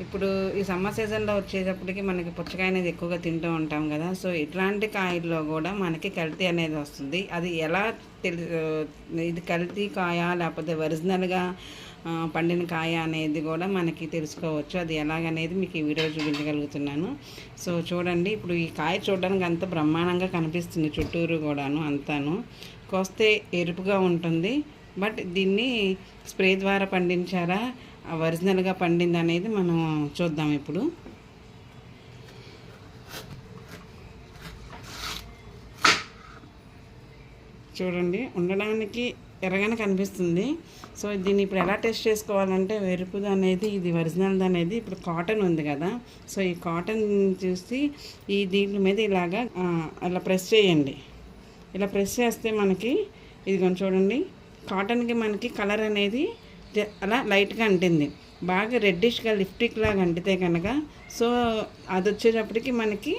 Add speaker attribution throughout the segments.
Speaker 1: ఇప్పుడు ఈ సమ్మర్ సీజన్లో వచ్చేటప్పటికి మనకి పుచ్చకాయ అనేది ఎక్కువగా తింటూ ఉంటాం కదా. సో ఇట్లాంటి కాయల్లో కూడా మనకి కల్తీ అనేది వస్తుంది. అది ఎలా ఇది కల్తీ కాయ లేకపోతే ఒరిజినల్గా పండిన కాయ అనేది కూడా మనకి తెలుసుకోవచ్చు. అది ఎలాగనేది మీకు ఈ వీడియో చూపించగలుగుతున్నాను. సో చూడండి, ఇప్పుడు ఈ కాయ చూడడానికి అంత బ్రహ్మాండంగా కనిపిస్తుంది, చుట్టూరు కూడాను అంతాను కోస్తే ఎరుపుగా ఉంటుంది. బట్ దీన్ని స్ప్రే ద్వారా పండించారా ఒరిజినల్గా పండింది అనేది మనం చూద్దాం. ఇప్పుడు చూడండి, ఉండడానికి ఎర్రగానే కనిపిస్తుంది. సో దీన్ని ఇప్పుడు ఎలా టెస్ట్ చేసుకోవాలంటే వెరుపుది అనేది ఇది ఒరిజినల్ది అనేది ఇప్పుడు కాటన్ ఉంది కదా. సో ఈ కాటన్ చూసి ఈ దీని మీద ఇలాగా ఇలా ప్రెస్ చేయండి. ఇలా ప్రెస్ చేస్తే మనకి ఇది కొంచెం చూడండి, కాటన్కి మనకి కలర్ అనేది అలా లైట్గా అంటింది. బాగా రెడ్డిష్గా లిప్స్టిక్ లాగా అంటితే కనుక సో అది వచ్చేటప్పటికి మనకి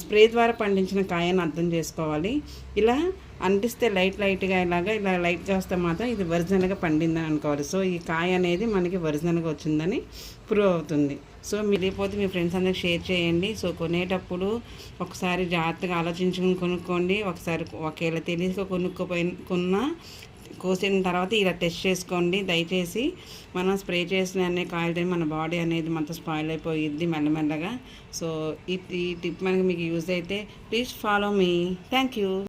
Speaker 1: స్ప్రే ద్వారా పండించిన కాయని అర్థం చేసుకోవాలి. ఇలా అంటిస్తే లైట్గా ఇలా లైట్గా వస్తే మాత్రం ఇది ఒరిజినల్గా పండిందని అనుకోవాలి. సో ఈ కాయ అనేది మనకి ఒరిజినల్గా వచ్చిందని ప్రూవ్ అవుతుంది. సో మిగిలిపోతే మీ ఫ్రెండ్స్ అందరికి షేర్ చేయండి. సో కొనేటప్పుడు ఒకసారి జాగ్రత్తగా ఆలోచించుకుని కొనుక్కోండి. ఒకవేళ తెలియక కొన్నా కోసిన తర్వాత ఇలా టెస్ట్ చేసుకోండి దయచేసి. మనం స్ప్రే చేసిన అన్ని కాయలు మన బాడీ అనేది మొత్తం స్పాయిల్ అయిపోయిద్ది మెల్లమెల్లగా. సో ఈ టిప్ మనకి మీకు యూజ్ అయితే please follow me. Thank you.